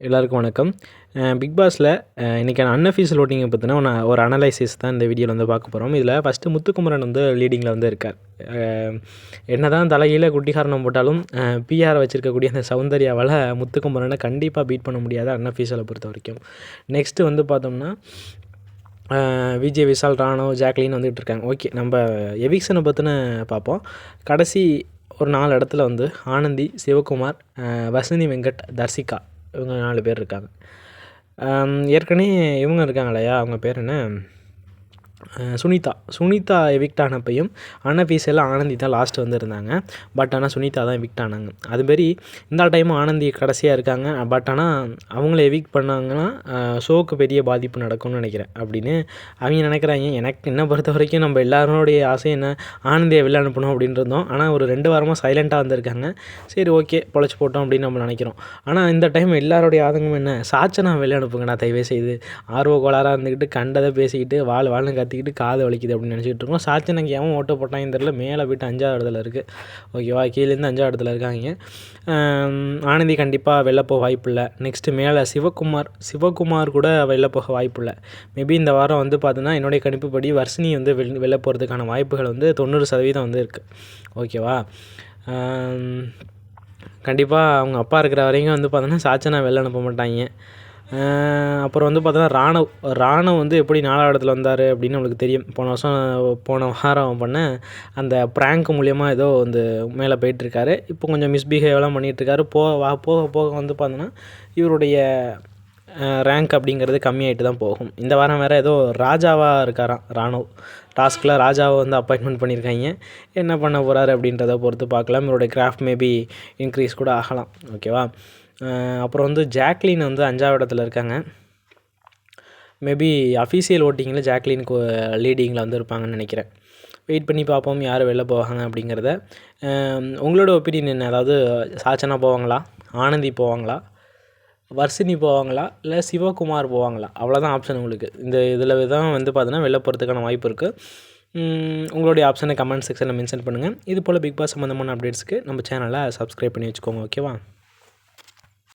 எல்லாருக்கும் வணக்கம். பிக் பாஸில் இன்றைக்கான அன்அஃபிஷியல் ஓட்டிங்கை பற்றின ஒரு அனலைசிஸ் தான் இந்த வீடியோவில் வந்து பார்க்க போகிறோம். இதில் ஃபஸ்ட்டு முத்துக்குமரன் வந்து லீடிங்கில் வந்து இருக்கார். என்ன தான் தலைகீழ குட்டிக்காரணம் போட்டாலும் பிஆரை வச்சுருக்கக்கூடிய அந்த சௌந்தர்யாவால் முத்துக்குமரனை கண்டிப்பாக பீட் பண்ண முடியாது அன்அஃபிஷியலை பொறுத்த வரைக்கும். நெக்ஸ்ட்டு வந்து பார்த்தோம்னா விஜய், விஷால், ராணவ், ஜாக்லின் வந்துகிட்டு இருக்காங்க. ஓகே, நம்ம எவிக்ஷனை பற்றின பார்ப்போம். கடைசி ஒரு 4 இடத்துல வந்து ஆனந்தி, சிவகுமார், வசந்தி வெங்கட், தர்சிகா இவங்க 4 பேர் இருக்காங்க. ஏற்கனவே இவங்க இருக்காங்க இல்லையா, அவங்க பேர் என்ன, சுனிதா எவிக்ட் ஆனப்பையும் அன்அஃபிஷியலாக ஆனந்தி தான் லாஸ்ட்டு வந்து இருந்தாங்க. பட் ஆனால் சுனிதா தான் எவிக்ட் ஆனாங்க. அதுமாரி இந்த டைமும் ஆனந்தி கடைசியாக இருக்காங்க. பட் ஆனால் அவங்கள எவிக்ட் பண்ணாங்கன்னா ஷோவுக்கு பெரிய பாதிப்பு நடக்கும்னு நினைக்கிறேன் அப்படின்னு அவங்க நினைக்கிறாங்க. எனக்கு என்ன பொறுத்த வரைக்கும் நம்ம எல்லாரோடைய ஆசை என்ன, ஆனந்தியை வெளில அனுப்பணும் அப்படின்னு இருந்தோம். ஆனால் ஒரு 2 வாரமாக சைலண்ட்டாக வந்திருக்காங்க. சரி, ஓகே, பொழைச்சி போட்டோம் அப்படின்னு நம்ம நினைக்கிறோம். ஆனால் இந்த டைம் எல்லாருடைய ஆதங்கம் என்ன, சாச்சனா வெளில அனுப்புங்கண்ணா தயவே செய்து, ஆர்வ கோளாறாக இருந்துக்கிட்டு கண்டதை பேசிக்கிட்டு வாழ்னு கத்திக்கிட்டு காது வலிக்குது அப்படின்னு நினச்சிக்கிட்டு இருக்கோம். சாச்சனுக்கு எவன் ஓட்ட போட்டாங்க தெரியல, மேலே போய்ட்டு 5ஆவது இடத்துல இருக்குது. ஓகேவா, கீழேருந்து 5ஆவது இடத்துல இருக்காங்க. ஆனந்தி கண்டிப்பாக வெளில போக வாய்ப்பு இல்லை. நெக்ஸ்ட்டு மேலே சிவகுமார் கூட வெளில போக வாய்ப்பு இல்லை. மேபி இந்த வாரம் வந்து பார்த்தீங்கன்னா என்னுடைய கணிப்புப்படி வர்ஷினி வந்து வெளில போகிறதுக்கான வாய்ப்புகள் வந்து 90% வந்து இருக்குது. ஓகேவா, கண்டிப்பாக அவங்க அப்பா இருக்கிற வரைக்கும் வந்து பார்த்தோன்னா சாச்சனா வெளில அனுப்ப மாட்டாங்க. அப்புறம் வந்து பார்த்தோன்னா ராணவ் வந்து எப்படி 4ஆவது இடத்துல வந்தார் அப்படின்னு நம்மளுக்கு தெரியும். போன வாரம் பண்ண அந்த ப்ராங்க் மூலிமா ஏதோ வந்து மேலே போயிட்டுருக்காரு. இப்போ கொஞ்சம் மிஸ்பிஹேவ்லாம் பண்ணிகிட்ருக்காரு. போக போக வந்து பார்த்தோன்னா இவருடைய ரேங்க் அப்படிங்கிறது கம்மியாகிட்டு தான் போகும். இந்த வாரம் வேறு ஏதோ ராஜாவாக இருக்காராம் ராணவ். டாஸ்கில் ராஜாவை வந்து அப்பாயின்மெண்ட் பண்ணியிருக்காங்க. என்ன பண்ண போகிறாரு அப்படின்றத பொறுத்து பார்க்கலாம். இவருடைய கிராஃப்ட் மேபி இன்க்ரீஸ் கூட ஆகலாம். ஓகேவா, அப்புறம் வந்து ஜாக்லின் வந்து 5ஆவது இடத்துல இருக்காங்க. மேபி அஃபீஷியல் ஓட்டிங்கில் ஜாக்லினுக்கு லீடிங்கில் வந்து இருப்பாங்கன்னு நினைக்கிறேன். வெயிட் பண்ணி பார்ப்போம் யார் வெளில போவாங்க அப்படிங்கிறத. உங்களோட ஒப்பீனியன் என்ன? அதாவது சாச்சனா போவாங்களா, ஆனந்தி போவாங்களா, வர்ஷினி போவாங்களா, இல்லை சிவகுமார் போவாங்களா? அவ்வளோதான் ஆப்ஷன் உங்களுக்கு. இதில் தான் வந்து பார்த்தீங்கன்னா வெளில போகிறதுக்கான வாய்ப்பு இருக்குது. உங்களுடைய ஆப்ஷனை கமெண்ட் செக்ஷனில் மென்ஷன் பண்ணுங்கள். இது போல் பிக் பாஸ் சம்மந்தமான அப்டேட்ஸ்க்கு நம்ம சேனலை சப்ஸ்கிரைப் பண்ணி வச்சுக்கோங்க. ஓகேவா.